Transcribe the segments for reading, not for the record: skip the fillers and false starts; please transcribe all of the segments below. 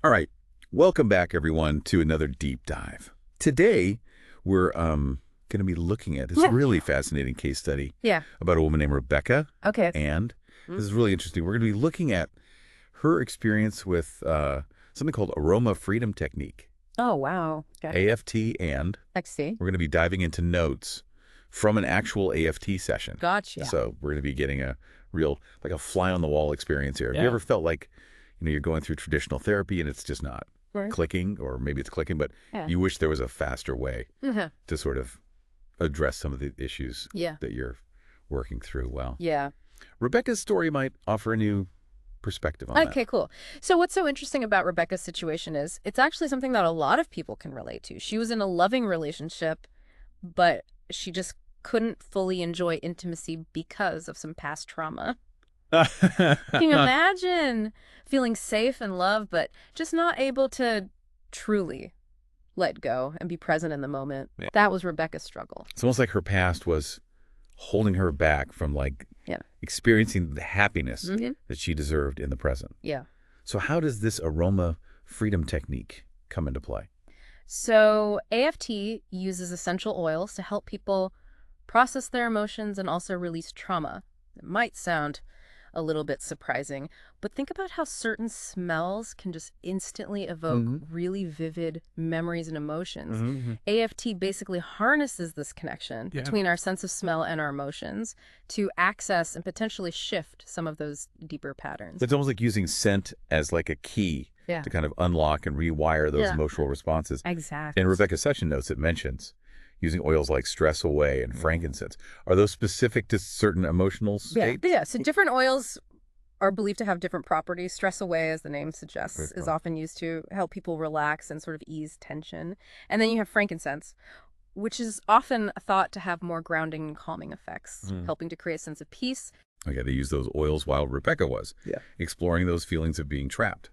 All right. Welcome back, everyone, to another deep dive. Today, we're going to be looking at this really fascinating case study Yeah. about a woman named Rebecca. Okay. And Mm. this is really interesting. We're going to be looking at her experience with something called aroma freedom technique, Oh, wow. Okay. AFT, and I see. we're going to be diving into notes from an actual AFT session. Gotcha. So we're going to be getting a real, like a fly on the wall experience here. Have you Yeah. ever felt like, you're going through traditional therapy and it's just not Right. clicking, or maybe it's clicking, but Yeah. you wish there was a faster way Mhm. to sort of address some of the issues Yeah. that you're working through? Well, Yeah. Rebecca's story might offer a new perspective on that. Okay, cool. So what's so interesting about Rebecca's situation is it's actually something that a lot of people can relate to. She was in a loving relationship, but she just couldn't fully enjoy intimacy because of some past trauma. Can you imagine feeling safe and loved, but just not able to truly let go and be present in the moment? Yeah. That was Rebecca's struggle. It's almost like her past was holding her back from Yeah. experiencing the happiness Mhm. that she deserved in the present. Yeah. So how does this aroma freedom technique come into play? So AFT uses essential oils to help people process their emotions and also release trauma. It might sound a little bit surprising, but think about how certain smells can just instantly evoke really vivid memories and emotions. AFT basically harnesses this connection Yeah. between our sense of smell and our emotions to access and potentially shift some of those deeper patterns. It's almost like using scent as like a key Yeah. to kind of unlock and rewire those Yeah. emotional responses. Exactly. In Rebecca's session notes, it mentions using oils like stress away and frankincense. Are those specific to certain emotional states? Yeah. So different oils are believed to have different properties. Stress away, as the name suggests, Very is cool. often used to help people relax and sort of ease tension. And then you have frankincense, which is often thought to have more grounding and calming effects, helping to create a sense of peace. Okay, they used those oils while Rebecca was exploring those feelings of being trapped,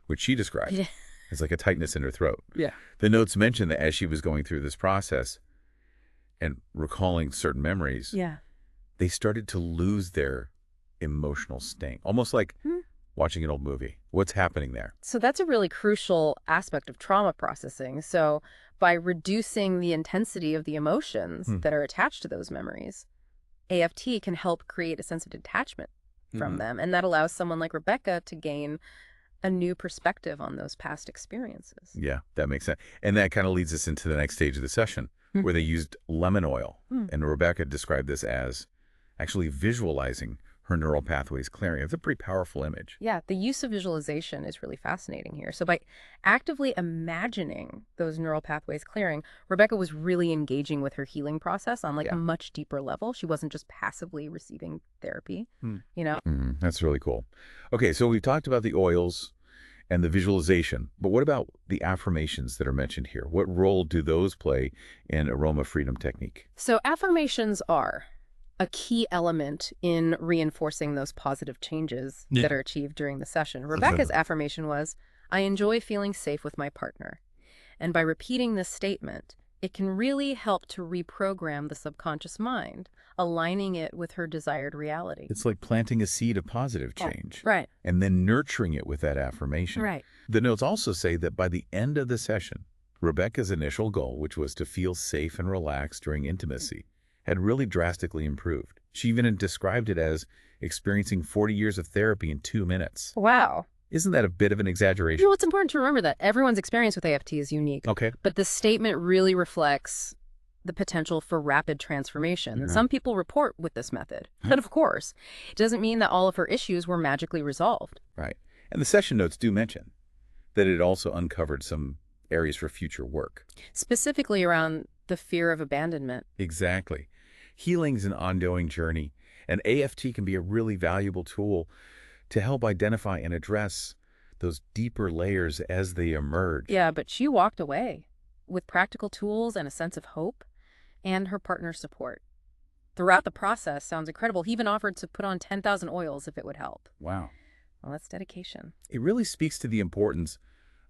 which she described Yeah. as like a tightness in her throat. Yeah. The notes mention that as she was going through this process and recalling certain memories, Yeah. they started to lose their emotional sting, almost like watching an old movie. What's happening there? So that's a really crucial aspect of trauma processing. So by reducing the intensity of the emotions that are attached to those memories, AFT can help create a sense of detachment from them. And that allows someone like Rebecca to gain a new perspective on those past experiences. Yeah, that makes sense. And that kind of leads us into the next stage of the session, where they used lemon oil. And Rebecca described this as actually visualizing her neural pathways clearing. It's a pretty powerful image. Yeah, the use of visualization is really fascinating here. So by actively imagining those neural pathways clearing, Rebecca was really engaging with her healing process on a much deeper level. She wasn't just passively receiving therapy, you know? That's really cool. Okay, so we've talked about the oils and the visualization, but what about the affirmations that are mentioned here? What role do those play in aroma freedom technique? So affirmations are a key element in reinforcing those positive changes that are achieved during the session. Rebecca's affirmation was, "I enjoy feeling safe with my partner." And by repeating this statement, it can really help to reprogram the subconscious mind, aligning it with her desired reality. It's like planting a seed of positive change Right. and then nurturing it with that affirmation. Right. The notes also say that by the end of the session, Rebecca's initial goal, which was to feel safe and relaxed during intimacy, had really drastically improved. She even described it as experiencing 40 years of therapy in 2 minutes. Wow. Isn't that a bit of an exaggeration? You know, it's important to remember that everyone's experience with AFT is unique. Okay. But the statement really reflects the potential for rapid transformation. And some people report with this method. But of course, it doesn't mean that all of her issues were magically resolved. Right. And the session notes do mention that it also uncovered some areas for future work. Specifically around the fear of abandonment. Exactly. Healing's an ongoing journey, and AFT can be a really valuable tool to help identify and address those deeper layers as they emerge. Yeah, but she walked away with practical tools and a sense of hope and her partner's support. Throughout the process, sounds incredible. He even offered to put on 10,000 oils if it would help. Wow. Well, that's dedication. It really speaks to the importance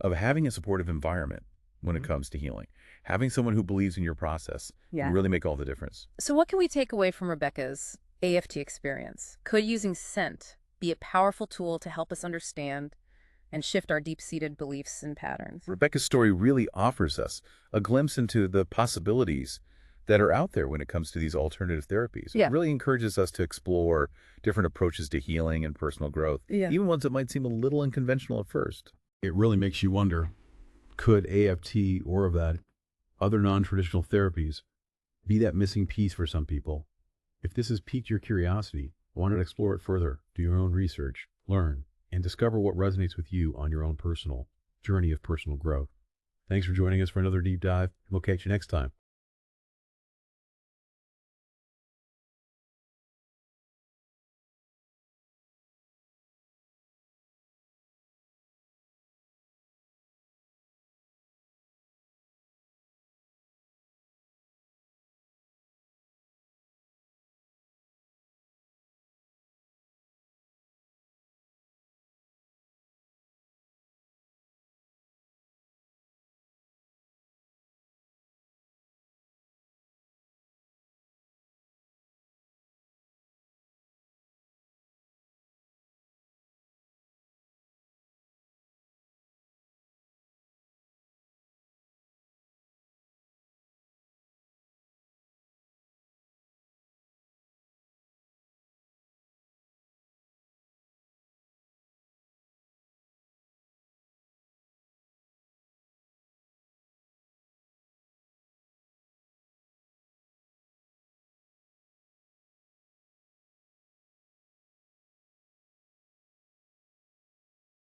of having a supportive environment when it comes to healing. Having someone who believes in your process can really make all the difference. So what can we take away from Rebecca's AFT experience? Could using scent be a powerful tool to help us understand and shift our deep-seated beliefs and patterns. Rebecca's story really offers us a glimpse into the possibilities that are out there when it comes to these alternative therapies. It Yeah. really encourages us to explore different approaches to healing and personal growth, Yeah. even ones that might seem a little unconventional at first. It really makes you wonder, could AFT or of that other non-traditional therapies be that missing piece for some people? If this has piqued your curiosity, why not explore it further, do your own research, learn, and discover what resonates with you on your own personal journey of personal growth. Thanks for joining us for another deep dive. We'll catch you next time.